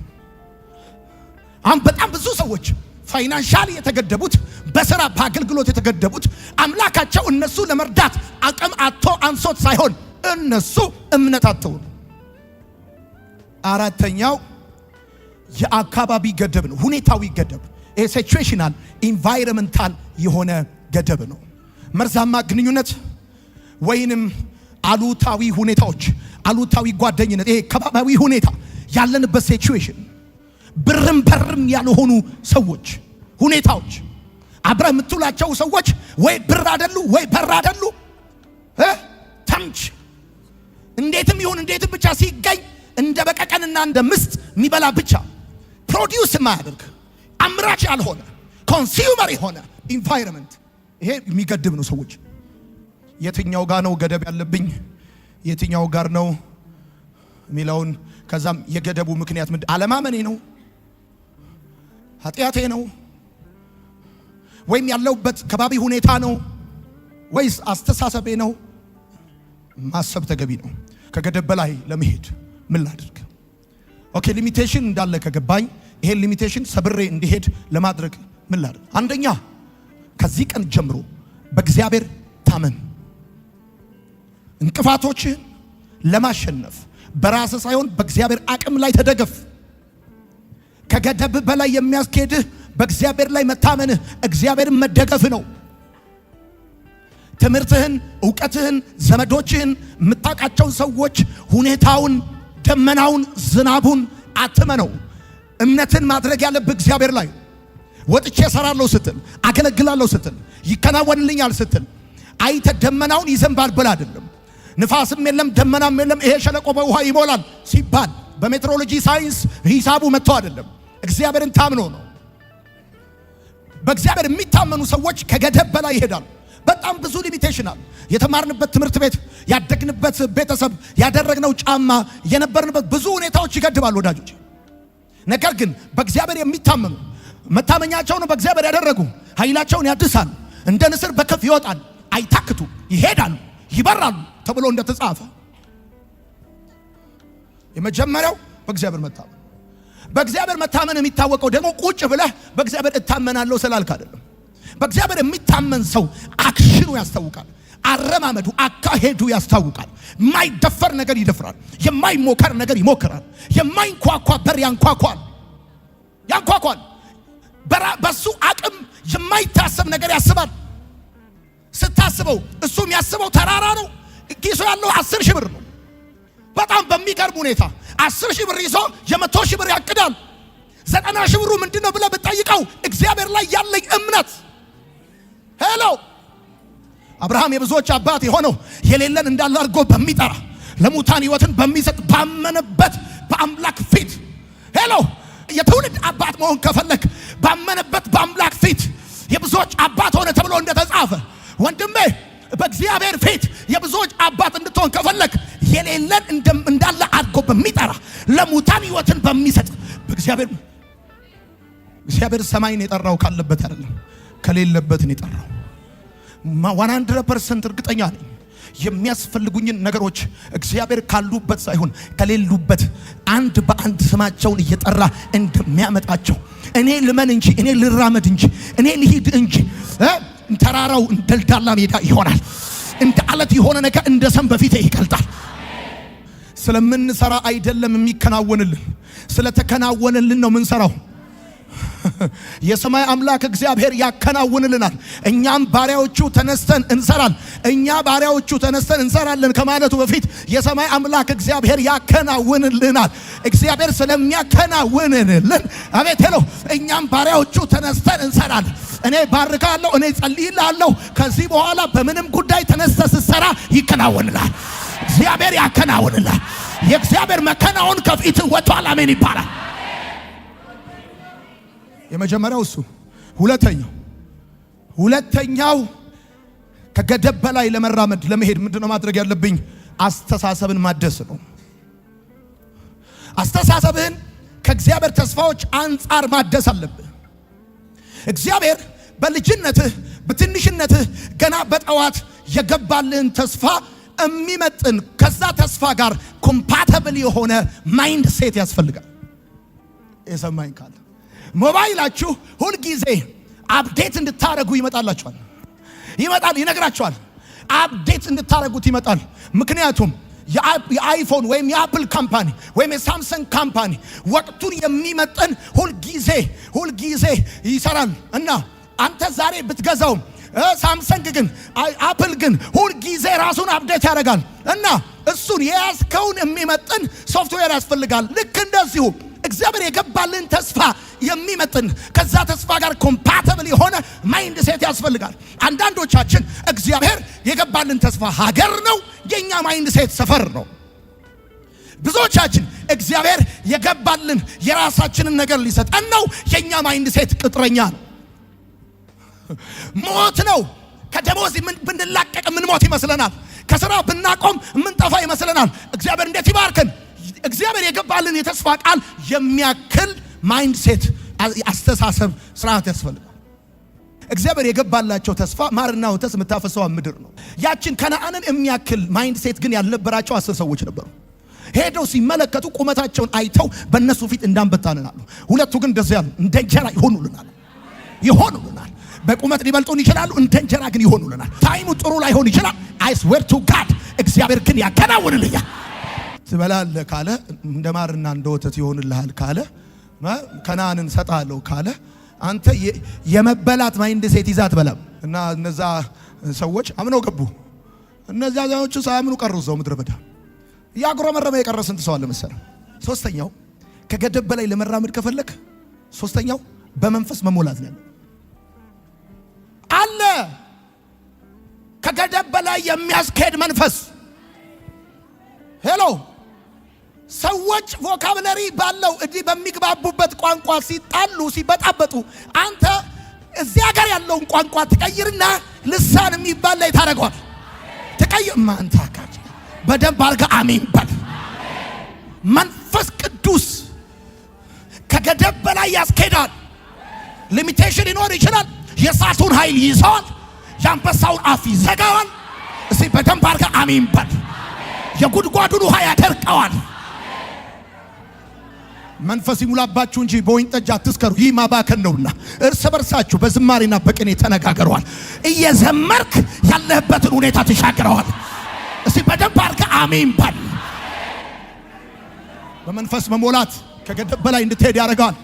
አሁን በጣም ብዙ ሰዎች ፋይናንሻሊ የተገደቡት፣ በስራ በአገልግሎት የተገደቡት አምላካቸው እነሱ ለመርዳት አቅም አጥቶ አንሶት ሳይሆን እነሱ እምነት አጥተው። አራተኛው የአካባቢ ገደብ ነው። ሁኔታዊ ገደብ፣ ሲቹዌሽናል ኢንቫይሮንመንታል የሆነ ገደብ ነው። መርዛማ ግንኙነት ወይንም አሉታዊ ሁኔታዎች፣ አሉታዊ ጓደኝነት፣ ይሄ ከባባዊ ሁኔታ ያለንበት ሲቹዌሽን፣ ብርም በርም ያልሆኑ ሰዎች፣ ሁኔታዎች፣ አብረህ የምትውላቸው ሰዎች ወይ ብር አይደሉ ወይ በር አይደሉ። ተምች እንዴትም ይሁን እንዴትም ብቻ ሲገኝ እንደ በቀቀንና እንደ ምስጥ የሚበላ ብቻ ፕሮዲዩስ የማያደርግ አምራች ያልሆነ ኮንሱመር የሆነ ኢንቫይሮንመንት፣ ይሄ የሚገድብ ነው። ሰዎች የትኛው ጋር ነው ገደብ ያለብኝ የትኛው ጋር ነው የሚለውን ከዛም የገደቡ ምክንያት ምንድን አለማመኔ ነው፣ ኃጢአቴ ነው፣ ወይም ያለውበት ከባቢ ሁኔታ ነው፣ ወይስ አስተሳሰቤ ነው? ማሰብ ተገቢ ነው። ከገደብ በላይ ለመሄድ ምን ላድርግ? ኦኬ ሊሚቴሽን እንዳለ ከገባኝ ይሄን ሊሚቴሽን ሰብሬ እንዲሄድ ለማድረግ ምን ላድርግ? አንደኛ ከዚህ ቀን ጀምሮ በእግዚአብሔር ታመን። እንቅፋቶችን ለማሸነፍ በራስ ሳይሆን በእግዚአብሔር አቅም ላይ ተደገፍ። ከገደብ በላይ የሚያስኬድህ በእግዚአብሔር ላይ መታመንህ፣ እግዚአብሔርን መደገፍ ነው። ትምህርትህን፣ ዕውቀትህን፣ ዘመዶችህን፣ የምታውቃቸውን ሰዎች፣ ሁኔታውን፣ ደመናውን፣ ዝናቡን አትመነው። እምነትን ማድረግ ያለብህ እግዚአብሔር ላይ። ወጥቼ እሰራለሁ ስትል፣ አገለግላለሁ ስትል፣ ይከናወንልኛል ስትል አይተ ደመናውን ይዘንባል ብለህ አይደለም። ንፋስም የለም ደመናም የለም ይሄ ሸለቆ በውሃ ይሞላል ሲባል በሜትሮሎጂ ሳይንስ ሂሳቡ መጥቶ አይደለም፣ እግዚአብሔርን ታምኖ ነው። በእግዚአብሔር የሚታመኑ ሰዎች ከገደብ በላይ ይሄዳሉ። በጣም ብዙ ሊሚቴሽን አለ። የተማርንበት ትምህርት ቤት፣ ያደግንበት ቤተሰብ፣ ያደረግነው ጫማ፣ የነበርንበት ብዙ ሁኔታዎች ይገድባሉ ወዳጆች። ነገር ግን በእግዚአብሔር የሚታመኑ መታመኛቸውን በእግዚአብሔር ያደረጉ ኃይላቸውን ያድሳሉ፣ እንደ ንስር በክንፍ ይወጣሉ፣ አይታክቱ፣ ይሄዳሉ፣ ይበራሉ ተብሎ እንደተጻፈ የመጀመሪያው በእግዚአብሔር መታመን። በእግዚአብሔር መታመን የሚታወቀው ደግሞ ቁጭ ብለህ በእግዚአብሔር እታመናለሁ ስላልክ አይደለም። በእግዚአብሔር የሚታመን ሰው አክሽኑ ያስታውቃል፣ አረማመዱ፣ አካሄዱ ያስታውቃል። የማይደፈር ነገር ይደፍራል፣ የማይሞከር ነገር ይሞክራል፣ የማይንኳኳ በር ያንኳኳል። በሱ አቅም የማይታሰብ ነገር ያስባል። ስታስበው እሱ የሚያስበው ተራራ ነው። ኪሱ ያለው 10 ሺህ ብር ነው። በጣም በሚገርም ሁኔታ 10 ሺህ ብር ይዞ 100 ሺህ ብር ያቅዳል። 90 ሺህ ብሩ ምንድነው ብለህ ብትጠይቀው እግዚአብሔር ላይ ያለኝ እምነት። ሄሎ አብርሃም የብዙዎች አባት የሆነው የሌለን እንዳለ አድርጎ በሚጠራ ለሙታን ሕይወትን በሚሰጥ ባመነበት በአምላክ ፊት። ሄሎ የትውልድ አባት መሆን ከፈለክ ባመነበት በአምላክ ፊት የብዙዎች አባት ሆነ ተብሎ እንደተጻፈ ወንድሜ በእግዚአብሔር ፊት የብዙዎች አባት እንድትሆን ከፈለክ የሌለን እንዳለ አድርጎ በሚጠራ ለሙታን ሕይወትን በሚሰጥ እግዚአብሔር ሰማይን የጠራው ካለበት አይደለም ከሌለበት ነው የጠራው። 100% እርግጠኛ ነኝ የሚያስፈልጉኝን ነገሮች እግዚአብሔር ካሉበት ሳይሆን ከሌሉበት አንድ በአንድ ስማቸውን እየጠራ እንደሚያመጣቸው እኔ ልመን እንጂ እኔ ልራመድ እንጂ እኔ ልሂድ እንጂ ተራራው እንደልዳላ ሜዳ ይሆናል። እንደ አለት የሆነ ነገር እንደ ሰም በፊቴ ይቀልጣል። ስለምንሰራ አይደለም የሚከናወንልን፣ ስለተከናወነልን ነው የምንሰራው። የሰማይ አምላክ እግዚአብሔር ያከናውንልናል። እኛም ባሪያዎቹ ተነስተን እንሰራለን ከማለቱ በፊት የሰማይ አምላክ እግዚአብሔር ያከናውንልናል። እግዚአብሔር ስለሚያከናውንልን አቤት ሄሎ እኛም ባሪያዎቹ ተነስተን እንሰራለን። እኔ ባርካለሁ፣ እኔ ጸልይላለሁ። ከዚህ በኋላ በምንም ጉዳይ ተነስተህ ስትሰራ ይከናወንልሃል። እግዚአብሔር ያከናውንልሃል። የእግዚአብሔር መከናወን ከፊት ወጥቷል። አሜን ይባላል። የመጀመሪያው እሱ። ሁለተኛው ከገደብ በላይ ለመሄድ ምንድነው ማድረግ ያለብኝ? አስተሳሰብን ማደስ ነው። አስተሳሰብህን ከእግዚአብሔር ተስፋዎች አንጻር ማደስ አለብህ። እግዚአብሔር በልጅነትህ በትንሽነትህ ገና በጠዋት የገባልህን ተስፋ የሚመጥን ከዛ ተስፋ ጋር ኮምፓቲብል የሆነ ማይንድ ሴት ያስፈልጋል። የሰማኝ ካለ ሞባይላችሁ ሁል ጊዜ አፕዴት እንድታረጉ ይነግራችኋል። አፕዴት እንድታረጉት ይመጣል። ምክንያቱም የአይፎን ወይም የአፕል ካምፓኒ ወይም የሳምሰንግ ካምፓኒ ወቅቱን የሚመጥን ሁል ጊዜ ይሰራል እና አንተ ዛሬ ብትገዛው ሳምሰንግ ግን አፕል ግን ሁል ጊዜ ራሱን አፕዴት ያደርጋል እና እሱን የያዝከውን የሚመጥን ሶፍትዌር ያስፈልጋል። ልክ እንደዚሁ እግዚአብሔር የገባልን ተስፋ የሚመጥን ከዛ ተስፋ ጋር ኮምፓቲብል የሆነ ማይንድ ሴት ያስፈልጋል። አንዳንዶቻችን እግዚአብሔር የገባልን ተስፋ ሀገር ነው፣ የኛ ማይንድ ሴት ሰፈር ነው። ብዙዎቻችን እግዚአብሔር የገባልን የራሳችንን ነገር ሊሰጠን ነው፣ የኛ ማይንድ ሴት ቅጥረኛ ነው። ሞት ነው። ከደሞዝ ብንላቀቅ ምን ሞት ይመስለናል። ከስራ ብናቆም ምን ጠፋ ይመስለናል። እግዚአብሔር እንዴት ይባርከን። እግዚአብሔር የገባልን የተስፋ ቃል የሚያክል ማይንድ ሴት አስተሳሰብ ስርዓት ያስፈልጋል። እግዚአብሔር የገባላቸው ተስፋ ማርና ወተት የምታፈሰው ምድር ነው። ያችን ከነዓንን የሚያክል ማይንድ ሴት ግን ያልነበራቸው 10 ሰዎች ነበሩ። ሄደው ሲመለከቱ ቁመታቸውን አይተው በእነሱ ፊት እንዳንበታንናሉ። ሁለቱ ግን እንደዚያ ያሉ እንደ እንጀራ ይሆኑልናል። በቁመት ሊበልጡን ይችላሉ፣ እንደ እንጀራ ግን ይሆኑልናል። ታይሙ ጥሩ ላይሆን ይችላል። አይ ስዌር ቱ ጋድ እግዚአብሔር ግን ያከናውንልኛል። ትበላለህ ካለ እንደ ማርና እንደ ወተት ይሆንልሃል ካለ ከነዓንን ሰጣለሁ ካለ አንተ የመበላት ማይንድ ሴት ይዛት በላም እና እነዛ ሰዎች አምነው ገቡ። እነዛ ዛኞቹ ሳያምኑ ቀሩ እዛው ምድረ በዳ። ያጉረመረመ የቀረ ስንት ሰው አለ መሰለህ? ሶስተኛው ከገደብ በላይ ለመራመድ ከፈለክ ሶስተኛው በመንፈስ መሞላት ነው አለ። ከገደብ በላይ የሚያስኬድ መንፈስ ሄሎ ሰዎች ቮካብለሪ ባለው እዲ በሚግባቡበት ቋንቋ ሲጣሉ ሲበጣበጡ አንተ እዚህ ሀገር ያለውን ቋንቋ ትቀይርና ልሳን የሚባል ላይ ታረጋዋል። ትቀይር ማንታ ካጭ በደንብ አርጋ አሜን በል። መንፈስ ቅዱስ ከገደብ በላይ ያስኬዳል። ሊሚቴሽን ይኖር ይችላል። የእሳቱን ኃይል ይዘዋል። የአንበሳውን አፍ ይዘጋዋል። እስቲ በደንብ አርጋ አሜን በል። የጉድጓዱን ውሃ ያደርቀዋል። መንፈስ ይሙላባችሁ እንጂ በወይን ጠጅ አትስከሩ፣ ይህ ማባከን ነውና። እርስ በርሳችሁ በዝማሬና በቅኔ ተነጋገረዋል። እየዘመርክ ያለህበትን ሁኔታ ተሻግረዋል። እስቲ በደንብ አርጋ አሜን በል። በመንፈስ መሞላት ከገደብ በላይ እንድትሄድ ያደርጋል።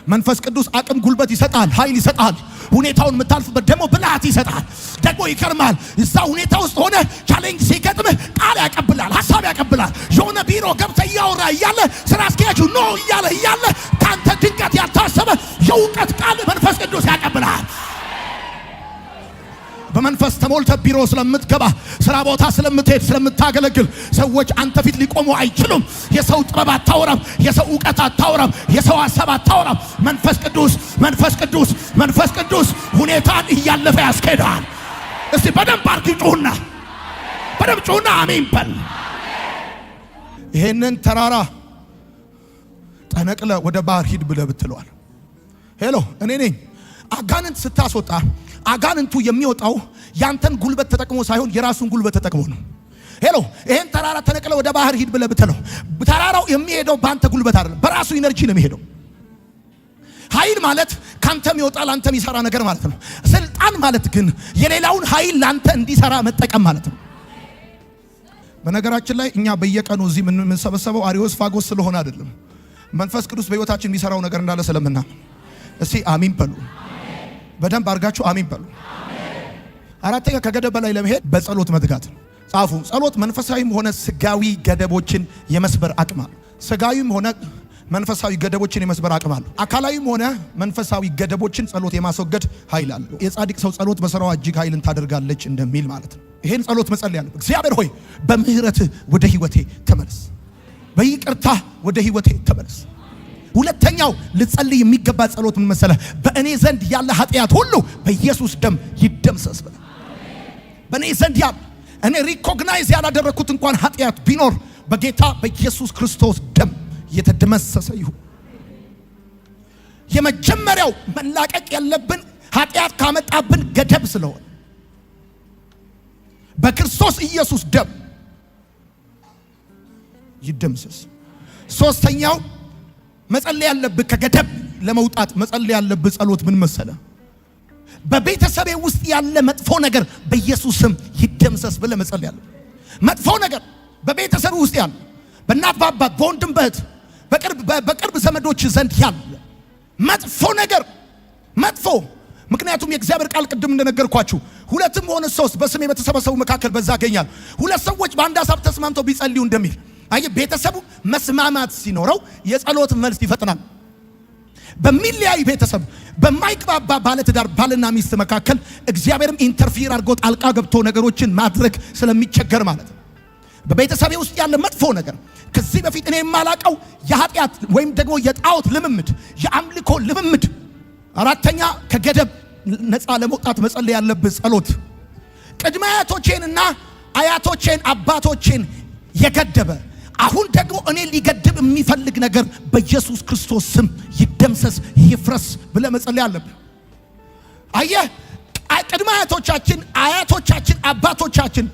መንፈስ ቅዱስ አቅም ጉልበት ይሰጣል፣ ኃይል ይሰጣል። ሁኔታውን የምታልፍበት ደግሞ ብልሃት ይሰጣል። ደግሞ ይከርማል። እዛ ሁኔታ ውስጥ ሆነ ቻሌንጅ ሲገጥምህ ቃል ያቀብላል፣ ሐሳብ ያቀብላል። የሆነ ቢሮ ገብተህ እያወራ እያለ ስራ አስኪያጁ ኖ እያለ ካንተ ድንገት ያልታሰበ የእውቀት ቃል መንፈስ ቅዱስ ያቀብላል። በመንፈስ ተሞልተ ቢሮ ስለምትገባ ስራ ቦታ ስለምትሄድ ስለምታገለግል ሰዎች አንተ ፊት ሊቆሙ አይችሉም። የሰው ጥበብ አታወራም፣ የሰው ዕውቀት አታወራም፣ የሰው ሐሳብ አታወራም። መንፈስ ቅዱስ ሁኔታን እያለፈ ያስኬዳል። እስቲ በደንብ አርግ ጩሁና አሜን በል። ይሄንን ተራራ ጠነቅለ ወደ ባህር ሂድ ብለህ ብትለዋል። ሄሎ እኔ ነኝ። አጋንንት ስታስወጣ አጋንንቱ የሚወጣው ያንተን ጉልበት ተጠቅሞ ሳይሆን የራሱን ጉልበት ተጠቅሞ ነው። ሄሎ ይሄን ተራራ ተነቅለ ወደ ባህር ሂድ ብለህ ብትለው ተራራው የሚሄደው ባንተ ጉልበት አይደለም፣ በራሱ ኢነርጂ ነው የሚሄደው። ኃይል ማለት ካንተም ይወጣል አንተም ይሰራ ነገር ማለት ነው። ስልጣን ማለት ግን የሌላውን ኃይል ላንተ እንዲሰራ መጠቀም ማለት ነው። በነገራችን ላይ እኛ በየቀኑ እዚህ የምንሰበሰበው አሪዮስ ፋጎስ ስለሆነ አይደለም፣ መንፈስ ቅዱስ በህይወታችን የሚሰራው ነገር እንዳለ ስለምናምን። እስቲ አሜን በሉ። በደንብ አርጋችሁ አሜን በሉ። አራተኛ ከገደብ በላይ ለመሄድ በጸሎት መትጋት ጻፉ። ጸሎት መንፈሳዊም ሆነ ስጋዊ ገደቦችን የመስበር አቅም አለው። ስጋዊም ሆነ መንፈሳዊ ገደቦችን የመስበር አቅም አለው። አካላዊም ሆነ መንፈሳዊ ገደቦችን ጸሎት የማስወገድ ኃይል አለው። የጻድቅ ሰው ጸሎት በሥራዋ እጅግ ኃይልን ታደርጋለች እንደሚል ማለት ነው። ይሄን ጸሎት መጸለይ ያለብን እግዚአብሔር ሆይ በምህረትህ ወደ ህይወቴ ተመለስ፣ በይቅርታ ወደ ህይወቴ ተመለስ። ሁለተኛው ልጸልይ የሚገባ ጸሎት ምን መሰለህ? በእኔ ዘንድ ያለ ኃጢአት ሁሉ በኢየሱስ ደም ይደምሰስ ብለህ በእኔ ዘንድ ያለ እኔ ሪኮግናይዝ ያላደረኩት እንኳን ኃጢአት ቢኖር በጌታ በኢየሱስ ክርስቶስ ደም የተደመሰሰ ይሁን። የመጀመሪያው መላቀቅ ያለብን ኃጢአት ካመጣብን ገደብ ስለሆነ በክርስቶስ ኢየሱስ ደም ይደምሰስ። ሶስተኛው መጸለይ ያለብህ ከገደብ ለመውጣት መጸለይ ያለብህ ጸሎት ምን መሰለ? በቤተሰቤ ውስጥ ያለ መጥፎ ነገር በኢየሱስ ስም ይደምሰስ ብለህ መጸለይ ያለብህ። መጥፎ ነገር በቤተሰብ ውስጥ ያለ በእናት በአባት በወንድም በእህት በቅርብ ዘመዶች ዘንድ ያለ መጥፎ ነገር መጥፎ። ምክንያቱም የእግዚአብሔር ቃል ቅድም እንደነገርኳችሁ ሁለትም ሆነ ሶስት በስሜ በተሰበሰቡ መካከል በዛ አገኛለሁ። ሁለት ሰዎች በአንድ ሐሳብ ተስማምተው ቢጸልዩ እንደሚል አየ ቤተሰቡ መስማማት ሲኖረው የጸሎት መልስ ይፈጥናል። በሚለያይ ቤተሰብ በማይግባባ ባለትዳር ባልና ሚስት መካከል እግዚአብሔርም ኢንተርፊር አድርጎ ጣልቃ ገብቶ ነገሮችን ማድረግ ስለሚቸገር ማለት ነው። በቤተሰቤ ውስጥ ያለ መጥፎ ነገር ከዚህ በፊት እኔ የማላቀው የኃጢአት ወይም ደግሞ የጣዖት ልምምድ የአምልኮ ልምምድ። አራተኛ ከገደብ ነፃ ለመውጣት መጸለይ ያለብህ ጸሎት ቅድመ አያቶቼንና አያቶቼን አባቶቼን የገደበ አሁን ደግሞ እኔ ሊገድብ የሚፈልግ ነገር በኢየሱስ ክርስቶስ ስም ይደምሰስ ይፍረስ ብለህ መጸለይ አለብህ። አየህ ቅድመ አያቶቻችን አባቶቻችን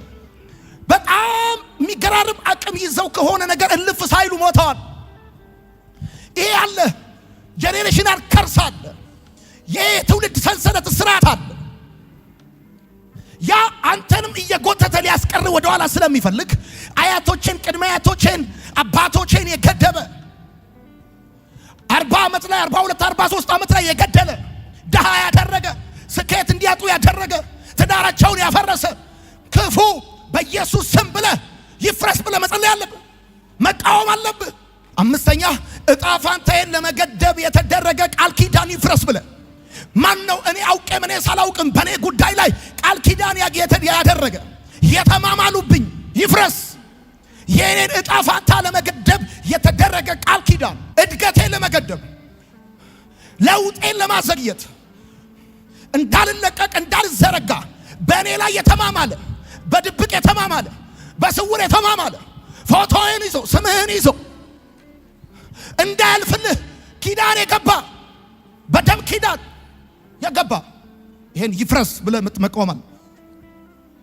በጣም የሚገራርም አቅም ይዘው ከሆነ ነገር እልፍ ሳይሉ ሞተዋል። ይሄ አለ ጄኔሬሽናል ከርስ አለ፣ የትውልድ ሰንሰለት ስርዓት አለ። ያ አንተንም እየጎተተ ሊያስቀር ወደ ኋላ ስለሚፈልግ አያቶችን ቅድመ አያቶችን አባቶችን የገደበ 40 ዓመት ላይ 42 43 ዓመት ላይ የገደለ ድሃ ያደረገ ስኬት እንዲያጡ ያደረገ ትዳራቸውን ያፈረሰ ክፉ በኢየሱስ ስም ብለህ ይፍረስ ብለህ መጸለይ አለብህ፣ መቃወም አለብህ። አምስተኛ እጣ ፋንታዬን ለመገደብ የተደረገ ቃል ኪዳን ይፍረስ ብለህ ማን ነው? እኔ አውቄም እኔ ሳላውቅም በእኔ ጉዳይ ላይ ቃል ኪዳን ያደረገ የተማማሉብኝ ይፍረስ። የኔን ዕጣ ፋንታ ለመገደብ የተደረገ ቃል ኪዳን፣ እድገቴን ለመገደብ፣ ለውጤን ለማዘግየት፣ እንዳልለቀቅ እንዳልዘረጋ በእኔ ላይ የተማማለ፣ በድብቅ የተማማለ፣ በስውር የተማማለ ፎቶዬን ይዞ ስምህን ይዞ እንዳያልፍልህ ኪዳን የገባ በደም ኪዳን የገባ ይሄን ይፍረስ ብለህ መቆማል።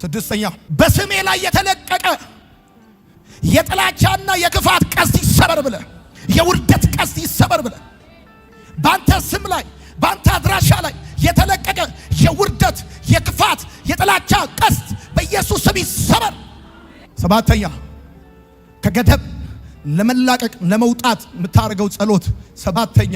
ስድስተኛ በስሜ ላይ የተለቀቀ የጥላቻና የክፋት ቀስት ይሰበር ብለህ፣ የውርደት ቀስት ይሰበር ብለህ ባንተ ስም ላይ ባንተ አድራሻ ላይ የተለቀቀ የውርደት የክፋት የጥላቻ ቀስት በኢየሱስ ስም ይሰበር። ሰባተኛ ከገደብ ለመላቀቅ ለመውጣት የምታደርገው ጸሎት። ሰባተኛ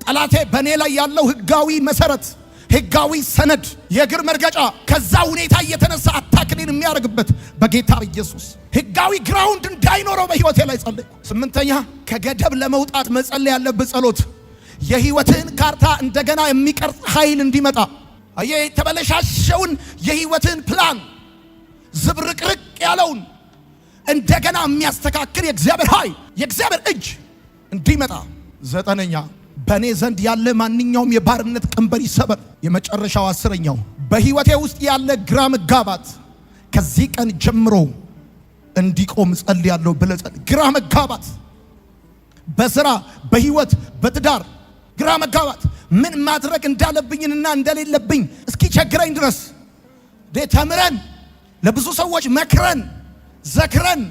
ጠላቴ በእኔ ላይ ያለው ህጋዊ መሰረት፣ ህጋዊ ሰነድ፣ የእግር መርገጫ ከዛ ሁኔታ እየተነሳ አታክሊን የሚያደርግበት በጌታ ኢየሱስ ህጋዊ ግራውንድ እንዳይኖረው በህይወቴ ላይ ጸለይኩ። ስምንተኛ ከገደብ ለመውጣት መጸለይ ያለበት ጸሎት የህይወትህን ካርታ እንደገና የሚቀርጽ ኃይል እንዲመጣ፣ የተበለሻሸውን የህይወትህን ፕላን ዝብርቅርቅ ያለውን እንደገና የሚያስተካክል የእግዚአብሔር ኃይል የእግዚአብሔር እጅ እንዲመጣ። ዘጠነኛ በእኔ ዘንድ ያለ ማንኛውም የባርነት ቀንበር ይሰበር። የመጨረሻው አስረኛው በህይወቴ ውስጥ ያለ ግራ መጋባት ከዚህ ቀን ጀምሮ እንዲቆም ጸልያለሁ ብለህ ጸልይ። ግራ መጋባት በስራ በህይወት በትዳር ግራ መጋባት ምን ማድረግ እንዳለብኝና እንደሌለብኝ እስኪ ቸግረኝ ድረስ ተምረን ለብዙ ሰዎች መክረን ዘክረን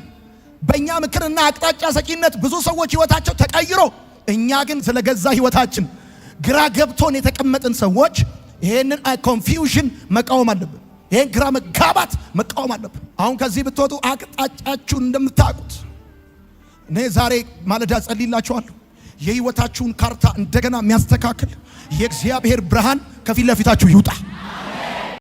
በእኛ ምክርና አቅጣጫ ሰጪነት ብዙ ሰዎች ህይወታቸው ተቀይሮ እኛ ግን ስለገዛ ህይወታችን ግራ ገብቶን የተቀመጥን ሰዎች ይሄንን ኮንፊውዥን መቃወም አለብን። ይሄን ግራ መጋባት መቃወም አለብን። አሁን ከዚህ ብትወጡ አቅጣጫችሁን እንደምታውቁት እኔ ዛሬ ማለዳ ጸልይላችኋለሁ። የህይወታችሁን ካርታ እንደገና የሚያስተካክል የእግዚአብሔር ብርሃን ከፊት ለፊታችሁ ይውጣ።